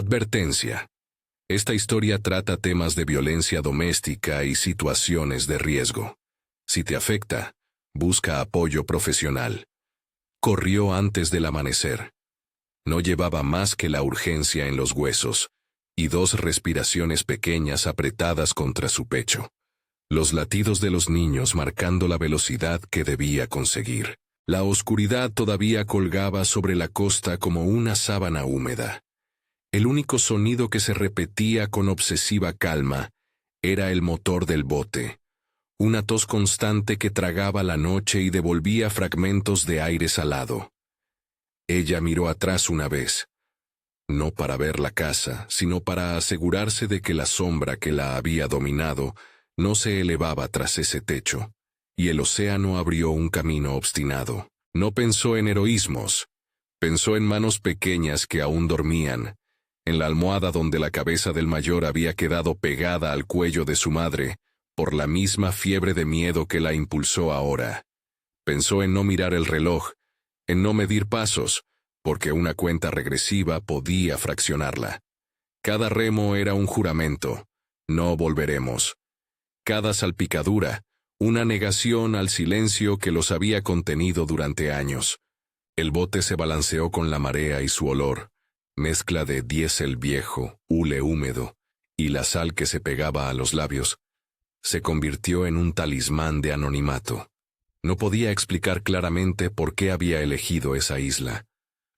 Advertencia. Esta historia trata temas de violencia doméstica y situaciones de riesgo. Si te afecta, busca apoyo profesional. Corrió antes del amanecer. No llevaba más que la urgencia en los huesos, y 2 respiraciones pequeñas apretadas contra su pecho. Los latidos de los niños marcando la velocidad que debía conseguir. La oscuridad todavía colgaba sobre la costa como una sábana húmeda. El único sonido que se repetía con obsesiva calma era el motor del bote, una tos constante que tragaba la noche y devolvía fragmentos de aire salado. Ella miró atrás una vez, no para ver la casa, sino para asegurarse de que la sombra que la había dominado no se elevaba tras ese techo, y el océano abrió un camino obstinado. No pensó en heroísmos, pensó en manos pequeñas que aún dormían, en la almohada donde la cabeza del mayor había quedado pegada al cuello de su madre, por la misma fiebre de miedo que la impulsó ahora. Pensó en no mirar el reloj, en no medir pasos, porque una cuenta regresiva podía fraccionarla. Cada remo era un juramento, no volveremos. Cada salpicadura, una negación al silencio que los había contenido durante años. El bote se balanceó con la marea y su olor, mezcla de diésel viejo, hule húmedo, y la sal que se pegaba a los labios, se convirtió en un talismán de anonimato. No podía explicar claramente por qué había elegido esa isla.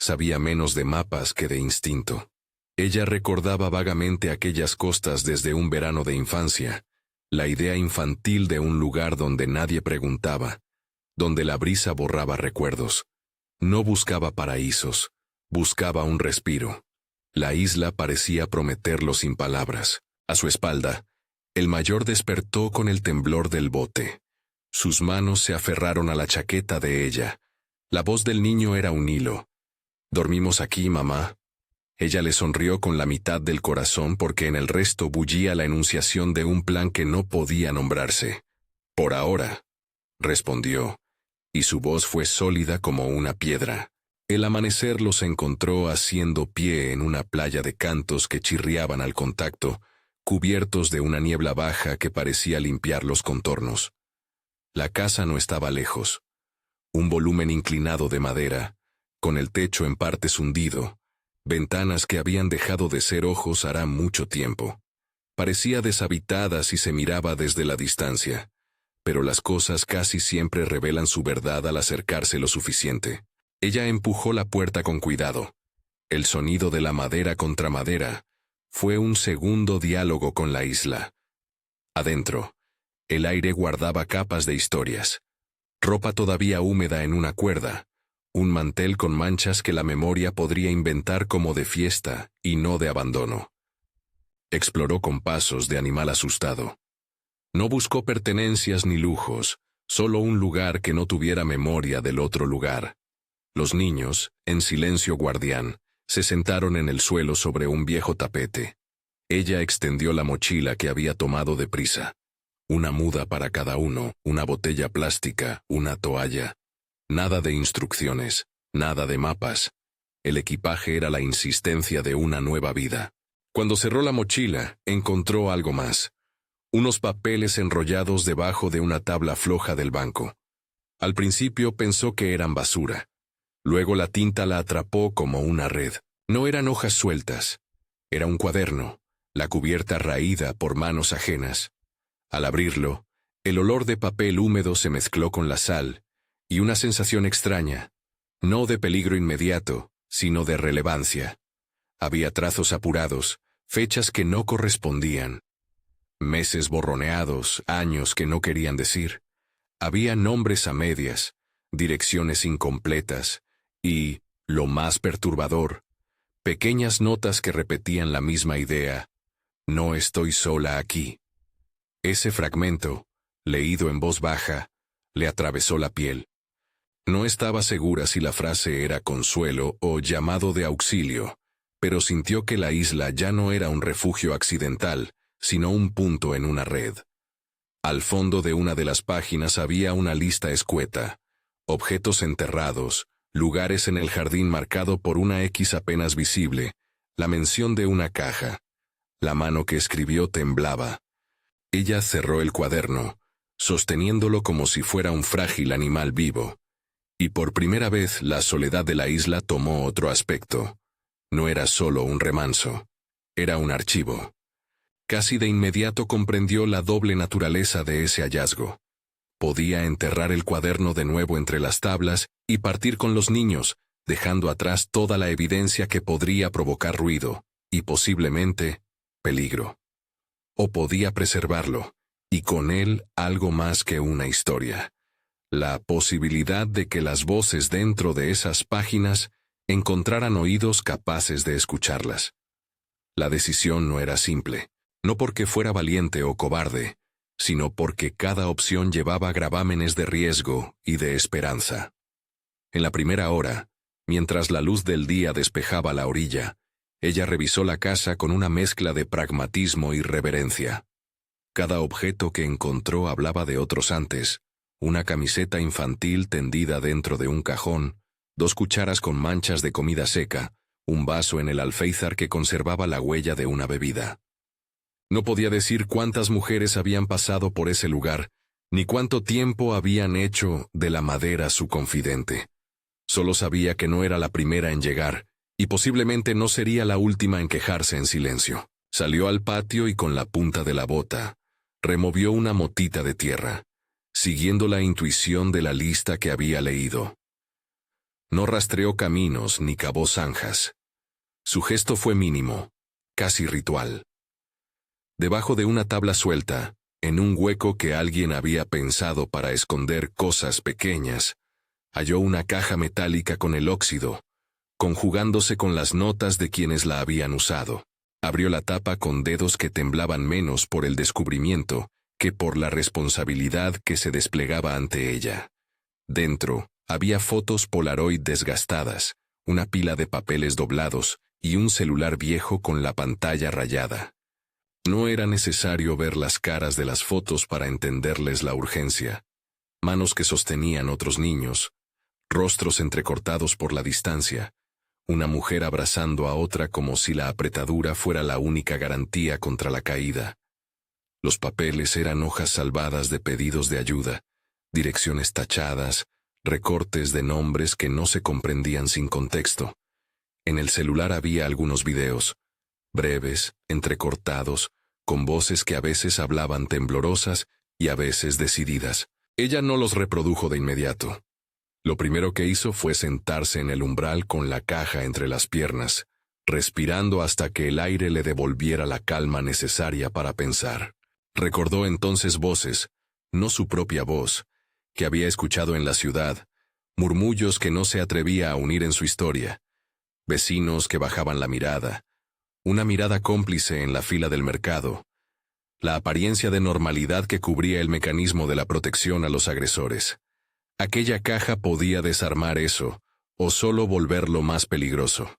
Sabía menos de mapas que de instinto. Ella recordaba vagamente aquellas costas desde un verano de infancia, la idea infantil de un lugar donde nadie preguntaba, donde la brisa borraba recuerdos. No buscaba paraísos, buscaba un respiro. La isla parecía prometerlo sin palabras. A su espalda, el mayor despertó con el temblor del bote. Sus manos se aferraron a la chaqueta de ella. La voz del niño era un hilo. «¿Dormimos aquí, mamá?» Ella le sonrió con la mitad del corazón porque en el resto bullía la enunciación de un plan que no podía nombrarse. «Por ahora», respondió, y su voz fue sólida como una piedra. El amanecer los encontró haciendo pie en una playa de cantos que chirriaban al contacto, cubiertos de una niebla baja que parecía limpiar los contornos. La casa no estaba lejos. Un volumen inclinado de madera, con el techo en partes hundido, ventanas que habían dejado de ser ojos hará mucho tiempo. Parecía deshabitada si se miraba desde la distancia, pero las cosas casi siempre revelan su verdad al acercarse lo suficiente. Ella empujó la puerta con cuidado. El sonido de la madera contra madera fue un segundo diálogo con la isla. Adentro, el aire guardaba capas de historias. Ropa todavía húmeda en una cuerda, un mantel con manchas que la memoria podría inventar como de fiesta y no de abandono. Exploró con pasos de animal asustado. No buscó pertenencias ni lujos, solo un lugar que no tuviera memoria del otro lugar. Los niños, en silencio guardián, se sentaron en el suelo sobre un viejo tapete. Ella extendió la mochila que había tomado deprisa. Una muda para cada uno, una botella plástica, una toalla. Nada de instrucciones, nada de mapas. El equipaje era la insistencia de una nueva vida. Cuando cerró la mochila, encontró algo más. Unos papeles enrollados debajo de una tabla floja del banco. Al principio pensó que eran basura. Luego la tinta la atrapó como una red. No eran hojas sueltas. Era un cuaderno, la cubierta raída por manos ajenas. Al abrirlo, el olor de papel húmedo se mezcló con la sal, y una sensación extraña, no de peligro inmediato, sino de relevancia. Había trazos apurados, fechas que no correspondían. Meses borroneados, años que no querían decir. Había nombres a medias, direcciones incompletas, y, lo más perturbador, pequeñas notas que repetían la misma idea: «No estoy sola aquí». Ese fragmento, leído en voz baja, le atravesó la piel. No estaba segura si la frase era consuelo o llamado de auxilio, pero sintió que la isla ya no era un refugio accidental, sino un punto en una red. Al fondo de una de las páginas había una lista escueta: objetos enterrados, lugares en el jardín marcado por una X apenas visible, La mención de una caja. La mano que escribió temblaba. Ella cerró el cuaderno, sosteniéndolo como si fuera un frágil animal vivo. Y por primera vez la soledad de la isla tomó otro aspecto. No era solo un remanso. Era un archivo. Casi de inmediato comprendió la doble naturaleza de ese hallazgo. Podía enterrar el cuaderno de nuevo entre las tablas y partir con los niños, dejando atrás toda la evidencia que podría provocar ruido, y posiblemente, peligro. O podía preservarlo, y con él algo más que una historia. La posibilidad de que las voces dentro de esas páginas encontraran oídos capaces de escucharlas. La decisión no era simple, no porque fuera valiente o cobarde, sino porque cada opción llevaba gravámenes de riesgo y de esperanza. En la primera hora, mientras la luz del día despejaba la orilla, ella revisó la casa con una mezcla de pragmatismo y reverencia. Cada objeto que encontró hablaba de otros antes: una camiseta infantil tendida dentro de un cajón, 2 cucharas con manchas de comida seca, un vaso en el alféizar que conservaba la huella de una bebida. No podía decir cuántas mujeres habían pasado por ese lugar, ni cuánto tiempo habían hecho de la madera su confidente. Solo sabía que no era la primera en llegar, y posiblemente no sería la última en quejarse en silencio. Salió al patio y con la punta de la bota removió una motita de tierra, siguiendo la intuición de la lista que había leído. No rastreó caminos ni cavó zanjas. Su gesto fue mínimo, casi ritual. Debajo de una tabla suelta, en un hueco que alguien había pensado para esconder cosas pequeñas, halló una caja metálica con el óxido, conjugándose con las notas de quienes la habían usado. Abrió la tapa con dedos que temblaban menos por el descubrimiento que por la responsabilidad que se desplegaba ante ella. Dentro, había fotos Polaroid desgastadas, una pila de papeles doblados y un celular viejo con la pantalla rayada. No era necesario ver las caras de las fotos para entenderles la urgencia. Manos que sostenían otros niños, rostros entrecortados por la distancia, una mujer abrazando a otra como si la apretadura fuera la única garantía contra la caída. Los papeles eran hojas salvadas de pedidos de ayuda, direcciones tachadas, recortes de nombres que no se comprendían sin contexto. En el celular había algunos videos, breves, entrecortados, con voces que a veces hablaban temblorosas y a veces decididas. Ella no los reprodujo de inmediato. Lo primero que hizo fue sentarse en el umbral con la caja entre las piernas, respirando hasta que el aire le devolviera la calma necesaria para pensar. Recordó entonces voces, no su propia voz, que había escuchado en la ciudad, murmullos que no se atrevía a unir en su historia, vecinos que bajaban la mirada, una mirada cómplice en la fila del mercado, la apariencia de normalidad que cubría el mecanismo de la protección a los agresores. Aquella caja podía desarmar eso, o solo volverlo más peligroso.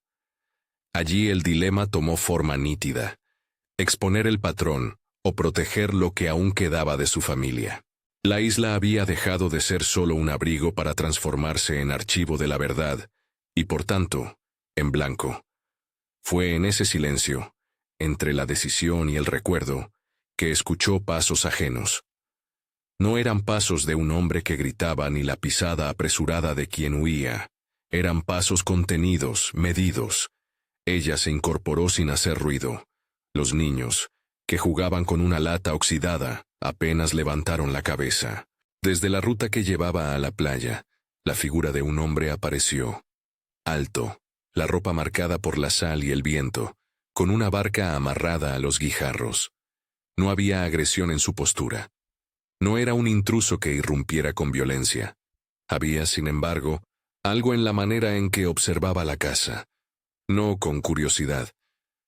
Allí el dilema tomó forma nítida: exponer el patrón, o proteger lo que aún quedaba de su familia. La isla había dejado de ser solo un abrigo para transformarse en archivo de la verdad, y por tanto, en blanco. Fue en ese silencio, entre la decisión y el recuerdo, que escuchó pasos ajenos. No eran pasos de un hombre que gritaba ni la pisada apresurada de quien huía. Eran pasos contenidos, medidos. Ella se incorporó sin hacer ruido. Los niños, que jugaban con una lata oxidada, apenas levantaron la cabeza. Desde la ruta que llevaba a la playa, la figura de un hombre apareció. Alto, la ropa marcada por la sal y el viento, con una barca amarrada a los guijarros. No había agresión en su postura. No era un intruso que irrumpiera con violencia. Había, sin embargo, algo en la manera en que observaba la casa. No con curiosidad,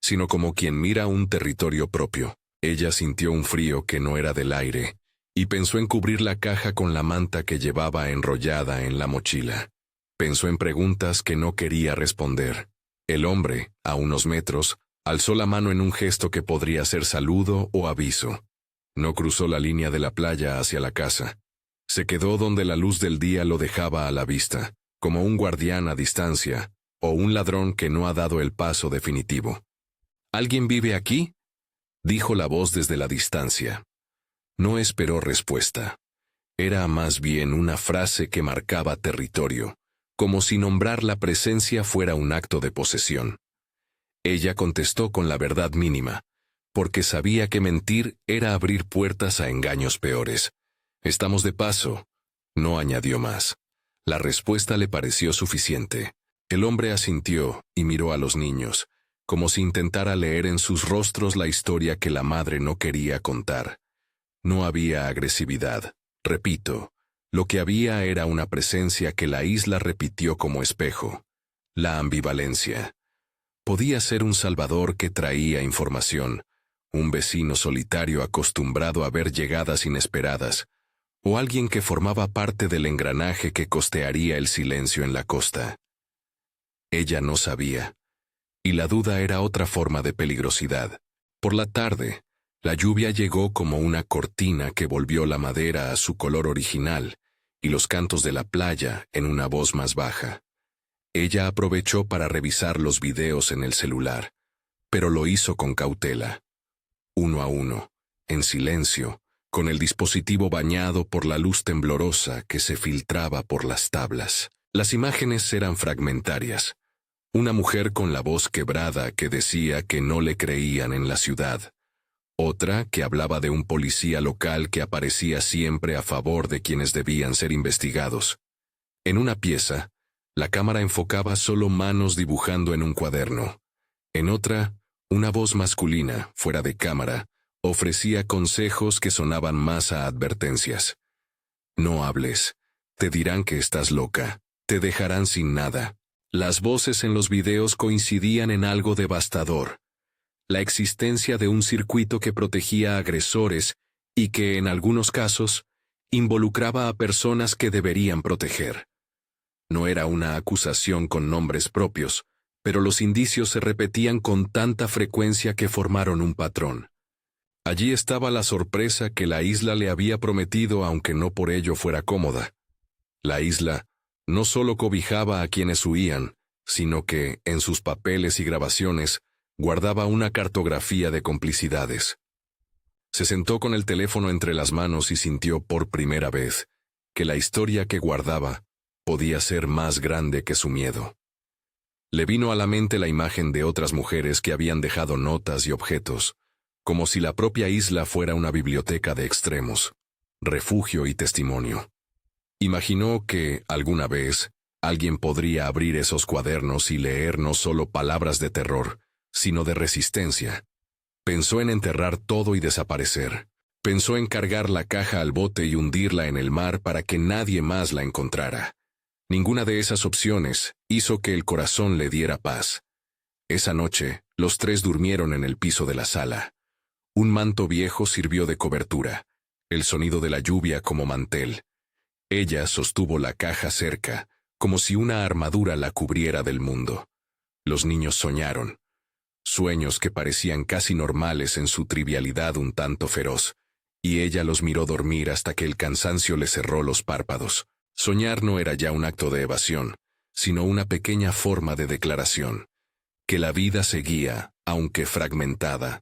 sino como quien mira un territorio propio. Ella sintió un frío que no era del aire, y pensó en cubrir la caja con la manta que llevaba enrollada en la mochila. Pensó en preguntas que no quería responder. El hombre, a unos metros, alzó la mano en un gesto que podría ser saludo o aviso. No cruzó la línea de la playa hacia la casa. Se quedó donde la luz del día lo dejaba a la vista, como un guardián a distancia, o un ladrón que no ha dado el paso definitivo. ¿Alguien vive aquí?, dijo la voz desde la distancia. No esperó respuesta. Era más bien una frase que marcaba territorio, como si nombrar la presencia fuera un acto de posesión. Ella contestó con la verdad mínima, porque sabía que mentir era abrir puertas a engaños peores. «Estamos de paso», no añadió más. La respuesta le pareció suficiente. El hombre asintió y miró a los niños, como si intentara leer en sus rostros la historia que la madre no quería contar. No había agresividad. Repito, lo que había era una presencia que la isla repitió como espejo. La ambivalencia. Podía ser un salvador que traía información, un vecino solitario acostumbrado a ver llegadas inesperadas, o alguien que formaba parte del engranaje que costearía el silencio en la costa. Ella no sabía. Y la duda era otra forma de peligrosidad. Por la tarde, la lluvia llegó como una cortina que volvió la madera a su color original y los cantos de la playa en una voz más baja. Ella aprovechó para revisar los videos en el celular, pero lo hizo con cautela. Uno a uno, en silencio, con el dispositivo bañado por la luz temblorosa que se filtraba por las tablas. Las imágenes eran fragmentarias. Una mujer con la voz quebrada que decía que no le creían en la ciudad. Otra que hablaba de un policía local que aparecía siempre a favor de quienes debían ser investigados. En una pieza, la cámara enfocaba solo manos dibujando en un cuaderno. En otra, una voz masculina, fuera de cámara, ofrecía consejos que sonaban más a advertencias. No hables. Te dirán que estás loca. Te dejarán sin nada. Las voces en los videos coincidían en algo devastador. La existencia de un circuito que protegía a agresores y que, en algunos casos, involucraba a personas que deberían proteger. No era una acusación con nombres propios, pero los indicios se repetían con tanta frecuencia que formaron un patrón. Allí estaba la sorpresa que la isla le había prometido, aunque no por ello fuera cómoda. La isla no solo cobijaba a quienes huían, sino que, en sus papeles y grabaciones, guardaba una cartografía de complicidades. Se sentó con el teléfono entre las manos y sintió por primera vez que la historia que guardaba podía ser más grande que su miedo. Le vino a la mente la imagen de otras mujeres que habían dejado notas y objetos, como si la propia isla fuera una biblioteca de extremos, refugio y testimonio. Imaginó que, alguna vez, alguien podría abrir esos cuadernos y leer no solo palabras de terror, sino de resistencia. Pensó en enterrar todo y desaparecer. Pensó en cargar la caja al bote y hundirla en el mar para que nadie más la encontrara. Ninguna de esas opciones hizo que el corazón le diera paz. Esa noche, los tres durmieron en el piso de la sala. Un manto viejo sirvió de cobertura, el sonido de la lluvia como mantel. Ella sostuvo la caja cerca, como si una armadura la cubriera del mundo. Los niños soñaron. Sueños que parecían casi normales en su trivialidad un tanto feroz, y ella los miró dormir hasta que el cansancio le cerró los párpados. Soñar no era ya un acto de evasión, sino una pequeña forma de declaración. Que la vida seguía, aunque fragmentada.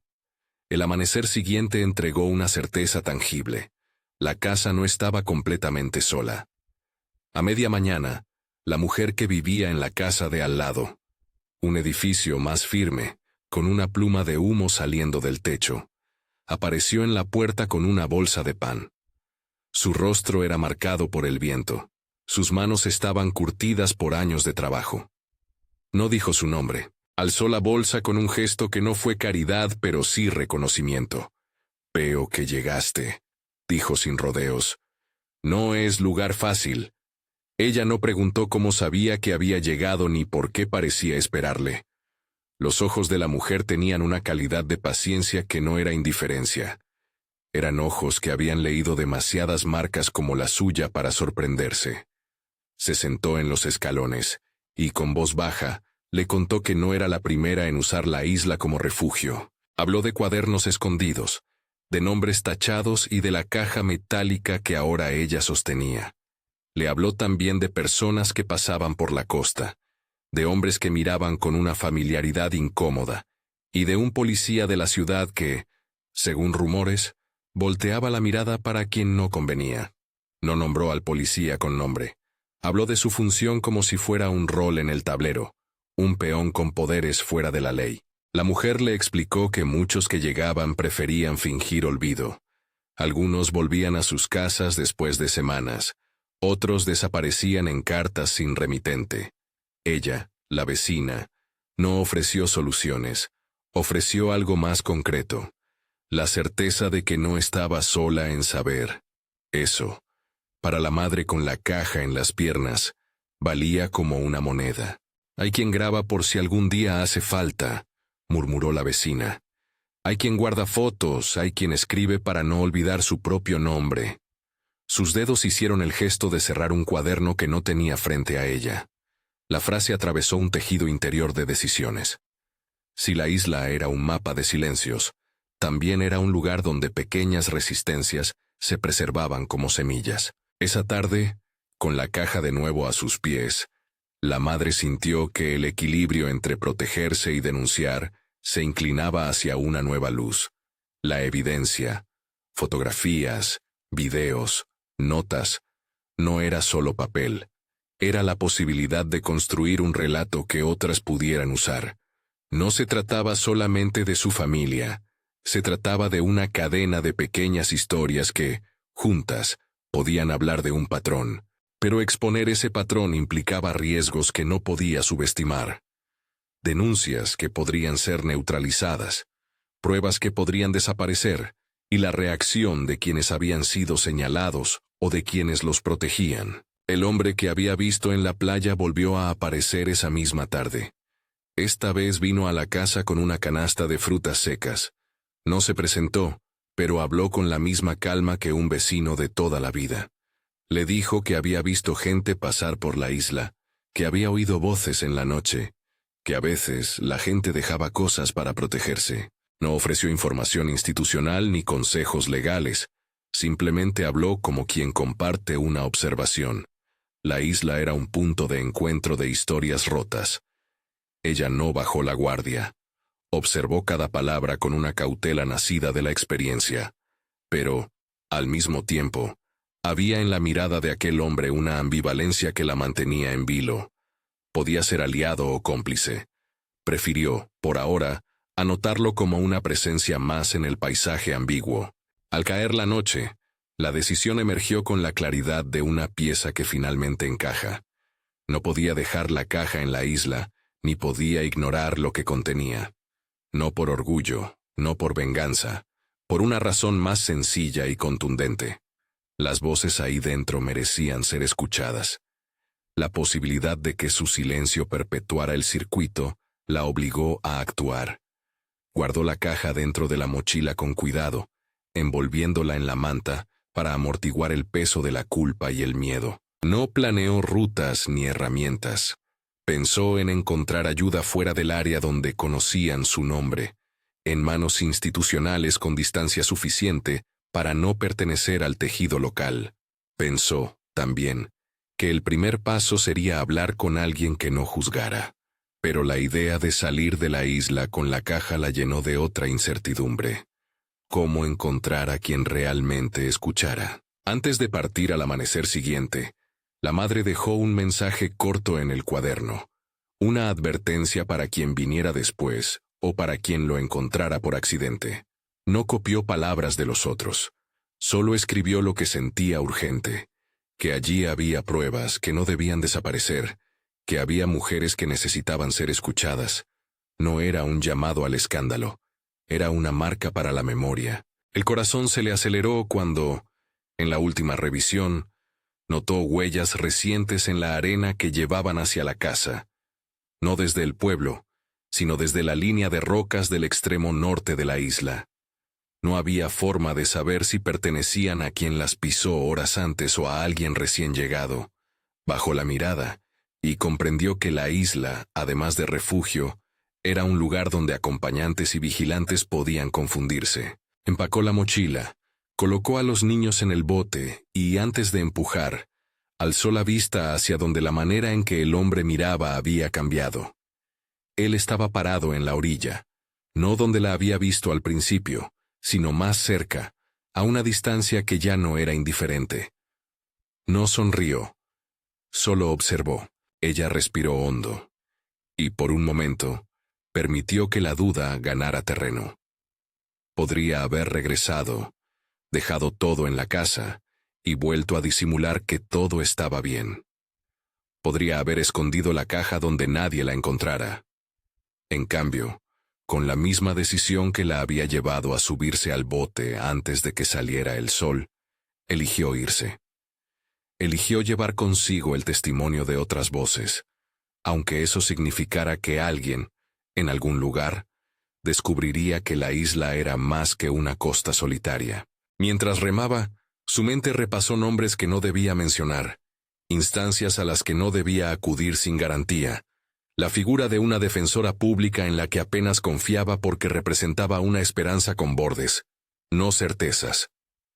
El amanecer siguiente entregó una certeza tangible. La casa no estaba completamente sola. A media mañana, la mujer que vivía en la casa de al lado, un edificio más firme, con una pluma de humo saliendo del techo, apareció en la puerta con una bolsa de pan. Su rostro era marcado por el viento. Sus manos estaban curtidas por años de trabajo. No dijo su nombre. Alzó la bolsa con un gesto que no fue caridad, pero sí reconocimiento. «Veo que llegaste», dijo sin rodeos. «No es lugar fácil». Ella no preguntó cómo sabía que había llegado ni por qué parecía esperarle. Los ojos de la mujer tenían una calidad de paciencia que no era indiferencia. Eran ojos que habían leído demasiadas marcas como la suya para sorprenderse. Se sentó en los escalones, y con voz baja, le contó que no era la primera en usar la isla como refugio. Habló de cuadernos escondidos, de nombres tachados y de la caja metálica que ahora ella sostenía. Le habló también de personas que pasaban por la costa, de hombres que miraban con una familiaridad incómoda, y de un policía de la ciudad que, según rumores, volteaba la mirada para quien no convenía. No nombró al policía con nombre. Habló de su función como si fuera un rol en el tablero, un peón con poderes fuera de la ley. La mujer le explicó que muchos que llegaban preferían fingir olvido. Algunos volvían a sus casas después de semanas, otros desaparecían en cartas sin remitente. Ella, la vecina, no ofreció soluciones, ofreció algo más concreto, la certeza de que no estaba sola en saber. Eso, para la madre con la caja en las piernas, valía como una moneda. Hay quien graba por si algún día hace falta, murmuró la vecina. Hay quien guarda fotos, hay quien escribe para no olvidar su propio nombre. Sus dedos hicieron el gesto de cerrar un cuaderno que no tenía frente a ella. La frase atravesó un tejido interior de decisiones. Si la isla era un mapa de silencios, también era un lugar donde pequeñas resistencias se preservaban como semillas. Esa tarde, con la caja de nuevo a sus pies, la madre sintió que el equilibrio entre protegerse y denunciar se inclinaba hacia una nueva luz. La evidencia, fotografías, videos, notas, no era solo papel. Era la posibilidad de construir un relato que otras pudieran usar. No se trataba solamente de su familia, se trataba de una cadena de pequeñas historias que, juntas, podían hablar de un patrón, pero exponer ese patrón implicaba riesgos que no podía subestimar. Denuncias que podrían ser neutralizadas, pruebas que podrían desaparecer, y la reacción de quienes habían sido señalados o de quienes los protegían. El hombre que había visto en la playa volvió a aparecer esa misma tarde. Esta vez vino a la casa con una canasta de frutas secas. No se presentó, pero habló con la misma calma que un vecino de toda la vida. Le dijo que había visto gente pasar por la isla, que había oído voces en la noche, que a veces la gente dejaba cosas para protegerse. No ofreció información institucional ni consejos legales, simplemente habló como quien comparte una observación. La isla era un punto de encuentro de historias rotas. Ella no bajó la guardia. Observó cada palabra con una cautela nacida de la experiencia. Pero, al mismo tiempo, había en la mirada de aquel hombre una ambivalencia que la mantenía en vilo. Podía ser aliado o cómplice. Prefirió, por ahora, anotarlo como una presencia más en el paisaje ambiguo. Al caer la noche, la decisión emergió con la claridad de una pieza que finalmente encaja. No podía dejar la caja en la isla, ni podía ignorar lo que contenía. No por orgullo, no por venganza, por una razón más sencilla y contundente. Las voces ahí dentro merecían ser escuchadas. La posibilidad de que su silencio perpetuara el circuito la obligó a actuar. Guardó la caja dentro de la mochila con cuidado, envolviéndola en la manta para amortiguar el peso de la culpa y el miedo. No planeó rutas ni herramientas. Pensó en encontrar ayuda fuera del área donde conocían su nombre, en manos institucionales con distancia suficiente para no pertenecer al tejido local. Pensó, también, que el primer paso sería hablar con alguien que no juzgara. Pero la idea de salir de la isla con la caja la llenó de otra incertidumbre. ¿Cómo encontrar a quien realmente escuchara? Antes de partir al amanecer siguiente, la madre dejó un mensaje corto en el cuaderno, una advertencia para quien viniera después o para quien lo encontrara por accidente. No copió palabras de los otros, solo escribió lo que sentía urgente, que allí había pruebas que no debían desaparecer, que había mujeres que necesitaban ser escuchadas. No era un llamado al escándalo, era una marca para la memoria. El corazón se le aceleró cuando, en la última revisión, notó huellas recientes en la arena que llevaban hacia la casa, no desde el pueblo, sino desde la línea de rocas del extremo norte de la isla. No había forma de saber si pertenecían a quien las pisó horas antes o a alguien recién llegado. Bajó la mirada y comprendió que la isla, además de refugio, era un lugar donde acompañantes y vigilantes podían confundirse. Empacó la mochila, colocó a los niños en el bote y, antes de empujar, Alzó la vista hacia donde la manera en que el hombre miraba había cambiado. Él estaba parado en la orilla, no donde la había visto al principio, sino más cerca, a una distancia que ya no era indiferente. No sonrió, solo observó. Ella respiró hondo, y por un momento, permitió que la duda ganara terreno. Podría haber regresado, dejado todo en la casa, y vuelto a disimular que todo estaba bien. Podría haber escondido la caja donde nadie la encontrara. En cambio, con la misma decisión que la había llevado a subirse al bote antes de que saliera el sol, eligió irse. Eligió llevar consigo el testimonio de otras voces, aunque eso significara que alguien, en algún lugar, descubriría que la isla era más que una costa solitaria. Mientras remaba, su mente repasó nombres que no debía mencionar, instancias a las que no debía acudir sin garantía, la figura de una defensora pública en la que apenas confiaba porque representaba una esperanza con bordes, no certezas.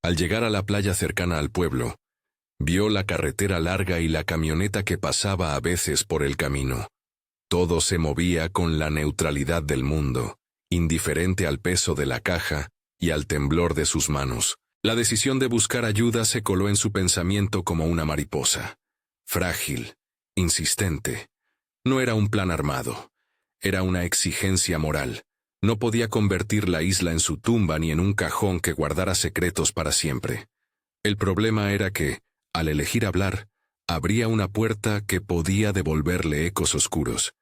Al llegar a la playa cercana al pueblo, vio la carretera larga y la camioneta que pasaba a veces por el camino. Todo se movía con la neutralidad del mundo, indiferente al peso de la caja y al temblor de sus manos. La decisión de buscar ayuda se coló en su pensamiento como una mariposa. Frágil, insistente. No era un plan armado. Era una exigencia moral. No podía convertir la isla en su tumba ni en un cajón que guardara secretos para siempre. El problema era que, al elegir hablar, abría una puerta que podía devolverle ecos oscuros.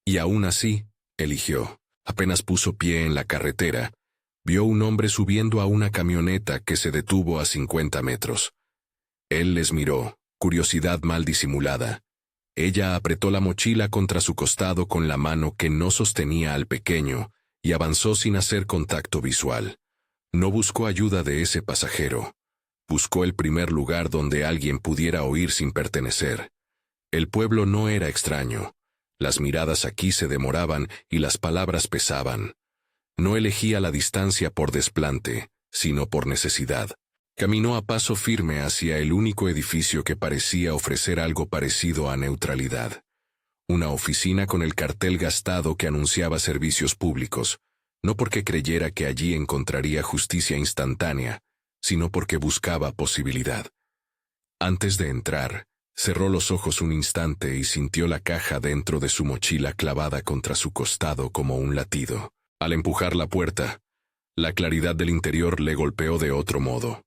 Y aún así, eligió. Apenas puso pie en la carretera, vio un hombre subiendo a una camioneta que se detuvo a 50 metros. Él les miró, curiosidad mal disimulada. Ella apretó la mochila contra su costado con la mano que no sostenía al pequeño y avanzó sin hacer contacto visual. No buscó ayuda de ese pasajero. Buscó el primer lugar donde alguien pudiera oír sin pertenecer. El pueblo no era extraño. Las miradas aquí se demoraban y las palabras pesaban. No elegía la distancia por desplante, sino por necesidad. Caminó a paso firme hacia el único edificio que parecía ofrecer algo parecido a neutralidad. Una oficina con el cartel gastado que anunciaba servicios públicos, no porque creyera que allí encontraría justicia instantánea, sino porque buscaba posibilidad. Antes de entrar, cerró los ojos un instante y sintió la caja dentro de su mochila clavada contra su costado como un latido. Al empujar la puerta, la claridad del interior le golpeó de otro modo.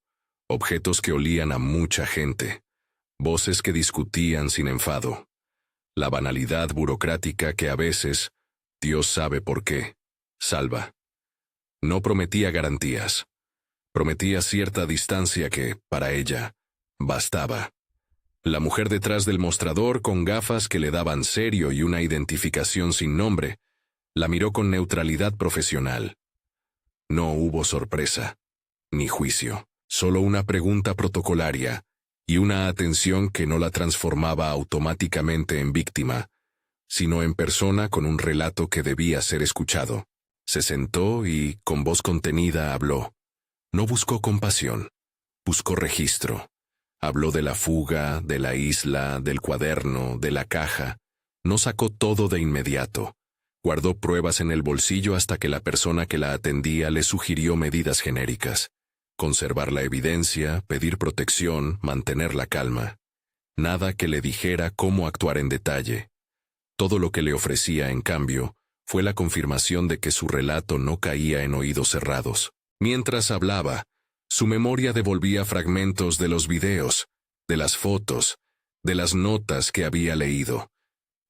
Objetos que olían a mucha gente, voces que discutían sin enfado, la banalidad burocrática que a veces, Dios sabe por qué, salva. No prometía garantías. Prometía cierta distancia que, para ella, bastaba. La mujer detrás del mostrador, con gafas que le daban serio y una identificación sin nombre, la miró con neutralidad profesional. No hubo sorpresa, ni juicio, solo una pregunta protocolaria y una atención que no la transformaba automáticamente en víctima, sino en persona con un relato que debía ser escuchado. Se sentó y, con voz contenida, habló. No buscó compasión, buscó registro. Habló de la fuga, de la isla, del cuaderno, de la caja. No sacó todo de inmediato. Guardó pruebas en el bolsillo hasta que la persona que la atendía le sugirió medidas genéricas. Conservar la evidencia, pedir protección, mantener la calma. Nada que le dijera cómo actuar en detalle. Todo lo que le ofrecía, en cambio, fue la confirmación de que su relato no caía en oídos cerrados. Mientras hablaba, su memoria devolvía fragmentos de los videos, de las fotos, de las notas que había leído.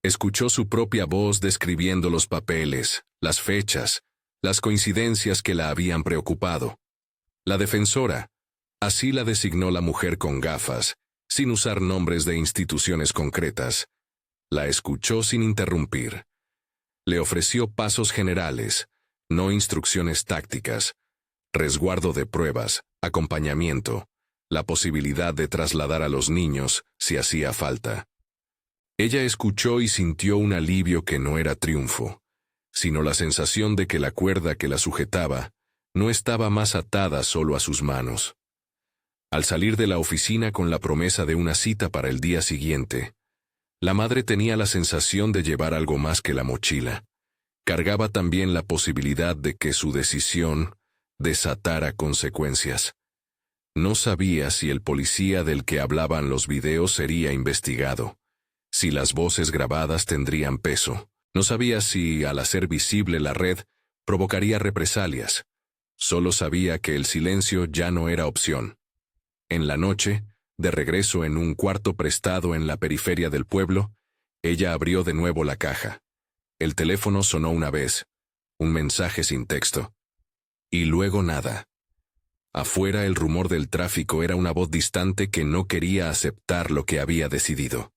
Escuchó su propia voz describiendo los papeles, las fechas, las coincidencias que la habían preocupado. La defensora, así la designó la mujer con gafas, sin usar nombres de instituciones concretas, la escuchó sin interrumpir. Le ofreció pasos generales, no instrucciones tácticas, resguardo de pruebas, acompañamiento, la posibilidad de trasladar a los niños si hacía falta. Ella escuchó y sintió un alivio que no era triunfo, sino la sensación de que la cuerda que la sujetaba no estaba más atada solo a sus manos. Al salir de la oficina con la promesa de una cita para el día siguiente, la madre tenía la sensación de llevar algo más que la mochila. Cargaba también la posibilidad de que su decisión desatara consecuencias. No sabía si el policía del que hablaban los videos sería investigado, si las voces grabadas tendrían peso. No sabía si, al hacer visible la red, provocaría represalias. Solo sabía que el silencio ya no era opción. En la noche, de regreso en un cuarto prestado en la periferia del pueblo, ella abrió de nuevo la caja. El teléfono sonó una vez, un mensaje sin texto. Y luego nada. Afuera el rumor del tráfico era una voz distante que no quería aceptar lo que había decidido.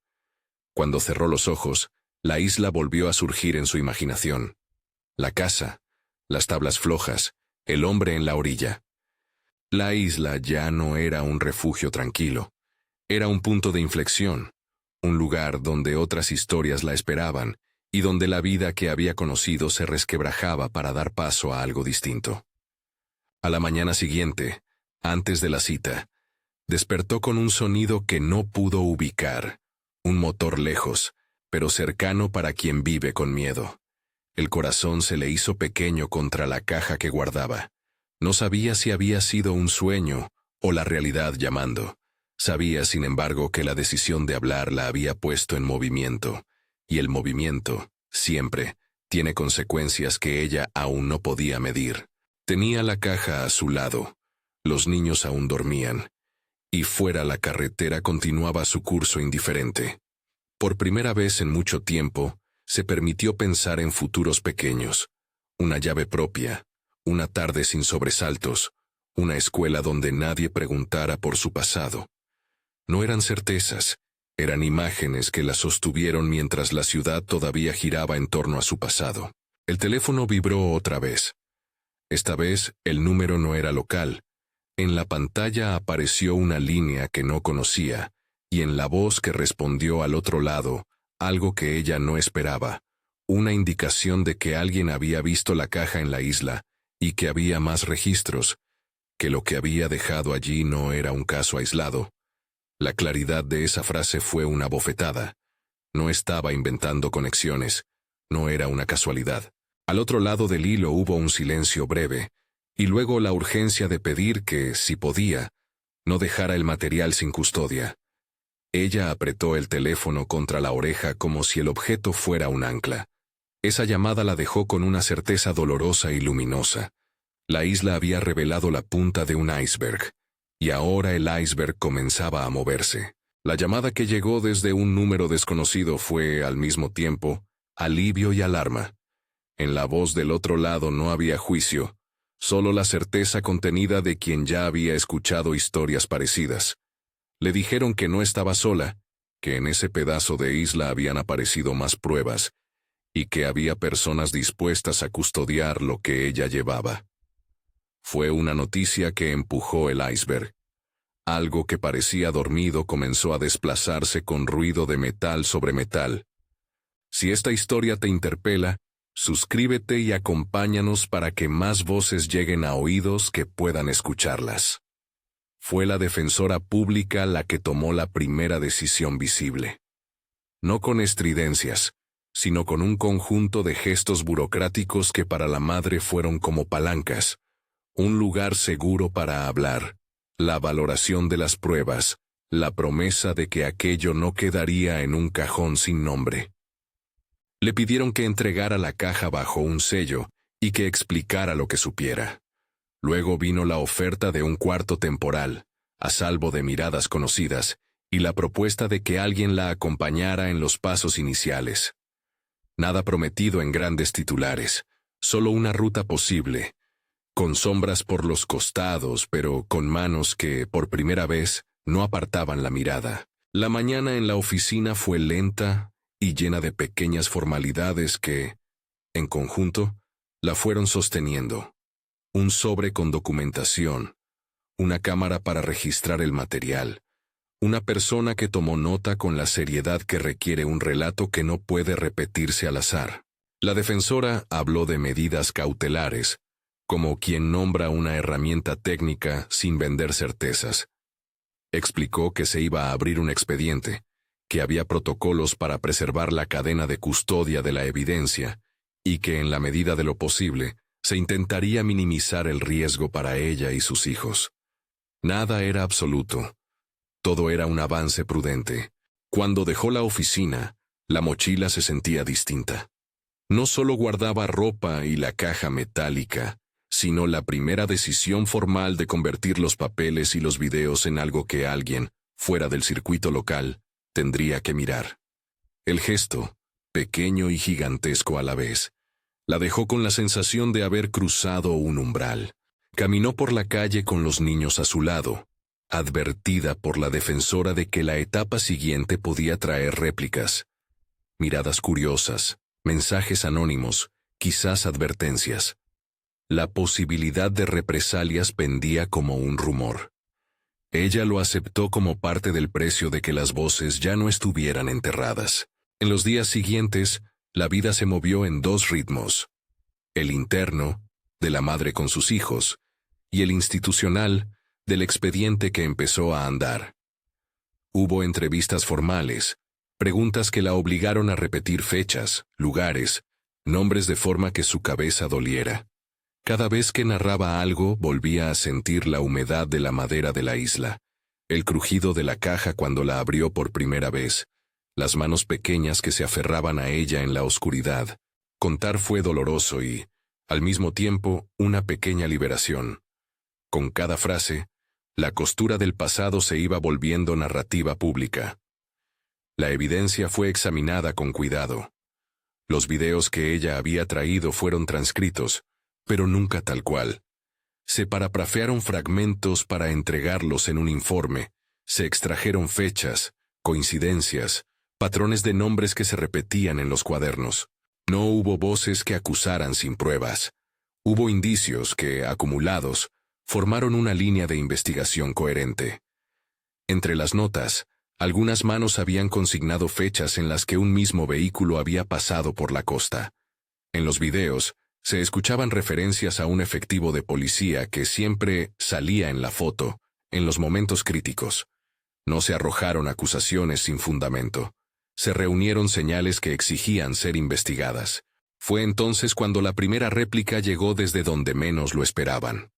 Cuando cerró los ojos, la isla volvió a surgir en su imaginación. La casa, las tablas flojas, el hombre en la orilla. La isla ya no era un refugio tranquilo. Era un punto de inflexión, un lugar donde otras historias la esperaban y donde la vida que había conocido se resquebrajaba para dar paso a algo distinto. A la mañana siguiente, antes de la cita, despertó con un sonido que no pudo ubicar, un motor lejos, pero cercano para quien vive con miedo. El corazón se le hizo pequeño contra la caja que guardaba. No sabía si había sido un sueño o la realidad llamando. Sabía, sin embargo, que la decisión de hablar la había puesto en movimiento, y el movimiento, siempre, tiene consecuencias que ella aún no podía medir. Tenía la caja a su lado, los niños aún dormían, y fuera la carretera continuaba su curso indiferente. Por primera vez en mucho tiempo, se permitió pensar en futuros pequeños, una llave propia, una tarde sin sobresaltos, una escuela donde nadie preguntara por su pasado. No eran certezas, eran imágenes que la sostuvieron mientras la ciudad todavía giraba en torno a su pasado. El teléfono vibró otra vez. Esta vez, el número no era local. En la pantalla apareció una línea que no conocía, y en la voz que respondió al otro lado, algo que ella no esperaba, una indicación de que alguien había visto la caja en la isla, y que había más registros, que lo que había dejado allí no era un caso aislado. La claridad de esa frase fue una bofetada. No estaba inventando conexiones, no era una casualidad. Al otro lado del hilo hubo un silencio breve, y luego la urgencia de pedir que, si podía, no dejara el material sin custodia. Ella apretó el teléfono contra la oreja como si el objeto fuera un ancla. Esa llamada la dejó con una certeza dolorosa y luminosa. La isla había revelado la punta de un iceberg, y ahora el iceberg comenzaba a moverse. La llamada que llegó desde un número desconocido fue, al mismo tiempo, alivio y alarma. En la voz del otro lado no había juicio, solo la certeza contenida de quien ya había escuchado historias parecidas. Le dijeron que no estaba sola, que en ese pedazo de isla habían aparecido más pruebas, y que había personas dispuestas a custodiar lo que ella llevaba. Fue una noticia que empujó el iceberg. Algo que parecía dormido comenzó a desplazarse con ruido de metal sobre metal. Si esta historia te interpela, suscríbete y acompáñanos para que más voces lleguen a oídos que puedan escucharlas. Fue la defensora pública la que tomó la primera decisión visible. No con estridencias, sino con un conjunto de gestos burocráticos que para la madre fueron como palancas, un lugar seguro para hablar, la valoración de las pruebas, la promesa de que aquello no quedaría en un cajón sin nombre. Le pidieron que entregara la caja bajo un sello y que explicara lo que supiera. Luego vino la oferta de un cuarto temporal, a salvo de miradas conocidas, y la propuesta de que alguien la acompañara en los pasos iniciales. Nada prometido en grandes titulares, solo una ruta posible, con sombras por los costados, pero con manos que, por primera vez, no apartaban la mirada. La mañana en la oficina fue lenta y llena de pequeñas formalidades que, en conjunto, la fueron sosteniendo. Un sobre con documentación, una cámara para registrar el material, una persona que tomó nota con la seriedad que requiere un relato que no puede repetirse al azar. La defensora habló de medidas cautelares, como quien nombra una herramienta técnica sin vender certezas. Explicó que se iba a abrir un expediente, que había protocolos para preservar la cadena de custodia de la evidencia y que en la medida de lo posible se intentaría minimizar el riesgo para ella y sus hijos. Nada era absoluto. Todo era un avance prudente. Cuando dejó la oficina, la mochila se sentía distinta. No solo guardaba ropa y la caja metálica, sino la primera decisión formal de convertir los papeles y los videos en algo que alguien, fuera del circuito local, tendría que mirar. El gesto, pequeño y gigantesco a la vez, la dejó con la sensación de haber cruzado un umbral. Caminó por la calle con los niños a su lado, advertida por la defensora de que la etapa siguiente podía traer réplicas, miradas curiosas, mensajes anónimos, quizás advertencias. La posibilidad de represalias pendía como un rumor. Ella lo aceptó como parte del precio de que las voces ya no estuvieran enterradas. En los días siguientes, la vida se movió en dos ritmos: el interno, de la madre con sus hijos, y el institucional, del expediente que empezó a andar. Hubo entrevistas formales, preguntas que la obligaron a repetir fechas, lugares, nombres de forma que su cabeza doliera. Cada vez que narraba algo, volvía a sentir la humedad de la madera de la isla, el crujido de la caja cuando la abrió por primera vez, las manos pequeñas que se aferraban a ella en la oscuridad. Contar fue doloroso y, al mismo tiempo, una pequeña liberación. Con cada frase, la costura del pasado se iba volviendo narrativa pública. La evidencia fue examinada con cuidado. Los videos que ella había traído fueron transcritos, pero nunca tal cual. Se parafrasearon fragmentos para entregarlos en un informe, se extrajeron fechas, coincidencias, patrones de nombres que se repetían en los cuadernos. No hubo voces que acusaran sin pruebas. Hubo indicios que, acumulados, formaron una línea de investigación coherente. Entre las notas, algunas manos habían consignado fechas en las que un mismo vehículo había pasado por la costa. En los videos, se escuchaban referencias a un efectivo de policía que siempre salía en la foto, en los momentos críticos. No se arrojaron acusaciones sin fundamento. Se reunieron señales que exigían ser investigadas. Fue entonces cuando la primera réplica llegó desde donde menos lo esperaban.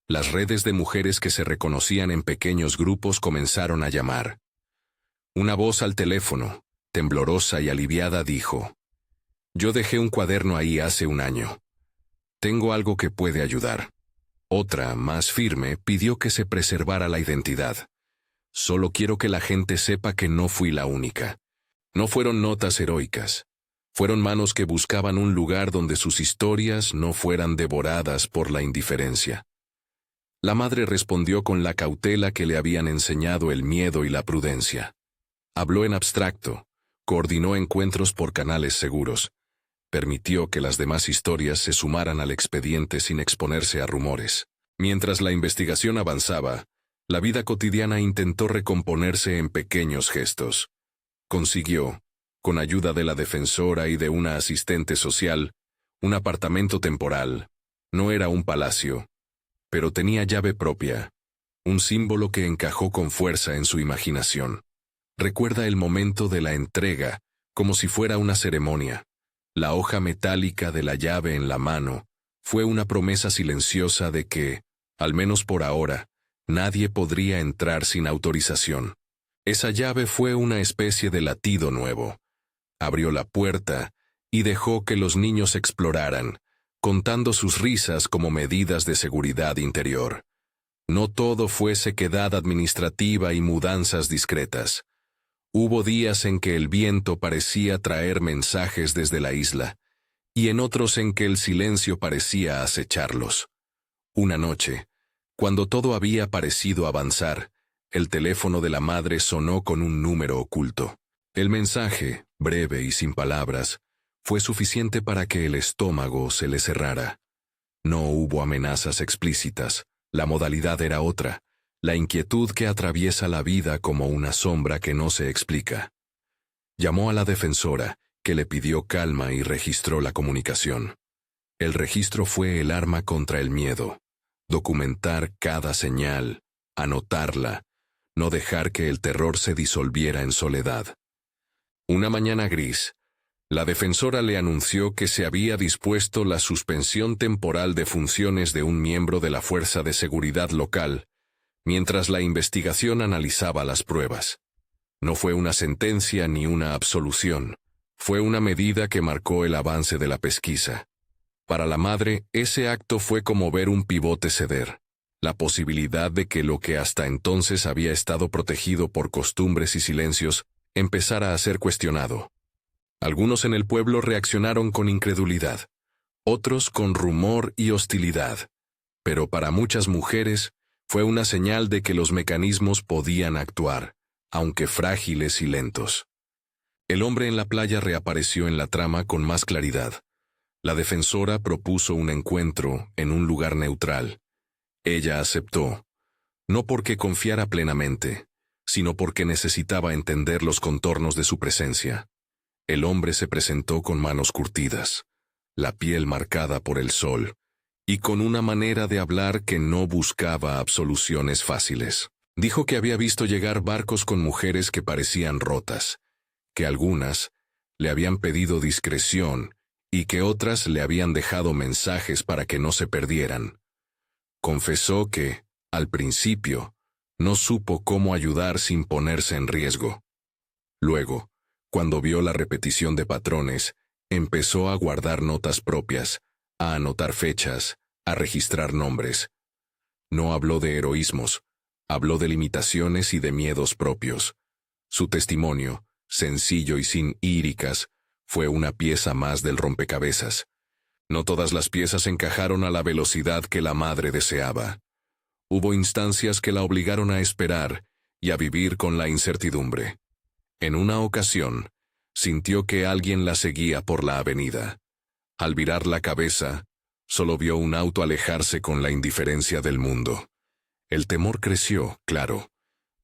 Las redes de mujeres que se reconocían en pequeños grupos comenzaron a llamar. Una voz al teléfono, temblorosa y aliviada, dijo: «Yo dejé un cuaderno ahí hace un año. Tengo algo que puede ayudar». Otra, más firme, pidió que se preservara la identidad. «Solo quiero que la gente sepa que no fui la única». No fueron notas heroicas. Fueron manos que buscaban un lugar donde sus historias no fueran devoradas por la indiferencia. La madre respondió con la cautela que le habían enseñado el miedo y la prudencia. Habló en abstracto, coordinó encuentros por canales seguros, permitió que las demás historias se sumaran al expediente sin exponerse a rumores. Mientras la investigación avanzaba, la vida cotidiana intentó recomponerse en pequeños gestos. Consiguió, con ayuda de la defensora y de una asistente social, un apartamento temporal. No era un palacio, pero tenía llave propia, un símbolo que encajó con fuerza en su imaginación. Recuerda el momento de la entrega, como si fuera una ceremonia. La hoja metálica de la llave en la mano fue una promesa silenciosa de que, al menos por ahora, nadie podría entrar sin autorización. Esa llave fue una especie de latido nuevo. Abrió la puerta y dejó que los niños exploraran, contando sus risas como medidas de seguridad interior. No todo fue sequedad administrativa y mudanzas discretas. Hubo días en que el viento parecía traer mensajes desde la isla, y en otros en que el silencio parecía acecharlos. Una noche, cuando todo había parecido avanzar, el teléfono de la madre sonó con un número oculto. El mensaje, breve y sin palabras, fue suficiente para que el estómago se le cerrara. No hubo amenazas explícitas, la modalidad era otra, la inquietud que atraviesa la vida como una sombra que no se explica. Llamó a la defensora, que le pidió calma y registró la comunicación. El registro fue el arma contra el miedo. Documentar cada señal, anotarla, no dejar que el terror se disolviera en soledad. Una mañana gris, la defensora le anunció que se había dispuesto la suspensión temporal de funciones de un miembro de la Fuerza de Seguridad local, mientras la investigación analizaba las pruebas. No fue una sentencia ni una absolución, fue una medida que marcó el avance de la pesquisa. Para la madre, ese acto fue como ver un pivote ceder, la posibilidad de que lo que hasta entonces había estado protegido por costumbres y silencios empezara a ser cuestionado. Algunos en el pueblo reaccionaron con incredulidad, otros con rumor y hostilidad, pero para muchas mujeres fue una señal de que los mecanismos podían actuar, aunque frágiles y lentos. El hombre en la playa reapareció en la trama con más claridad. La defensora propuso un encuentro en un lugar neutral. Ella aceptó, no porque confiara plenamente, sino porque necesitaba entender los contornos de su presencia. El hombre se presentó con manos curtidas, la piel marcada por el sol, y con una manera de hablar que no buscaba absoluciones fáciles. Dijo que había visto llegar barcos con mujeres que parecían rotas, que algunas le habían pedido discreción y que otras le habían dejado mensajes para que no se perdieran. Confesó que, al principio, no supo cómo ayudar sin ponerse en riesgo. Luego, cuando vio la repetición de patrones, empezó a guardar notas propias, a anotar fechas, a registrar nombres. No habló de heroísmos, habló de limitaciones y de miedos propios. Su testimonio, sencillo y sin íricas, fue una pieza más del rompecabezas. No todas las piezas encajaron a la velocidad que la madre deseaba. Hubo instancias que la obligaron a esperar y a vivir con la incertidumbre. En una ocasión, sintió que alguien la seguía por la avenida. Al virar la cabeza, solo vio un auto alejarse con la indiferencia del mundo. El temor creció, claro,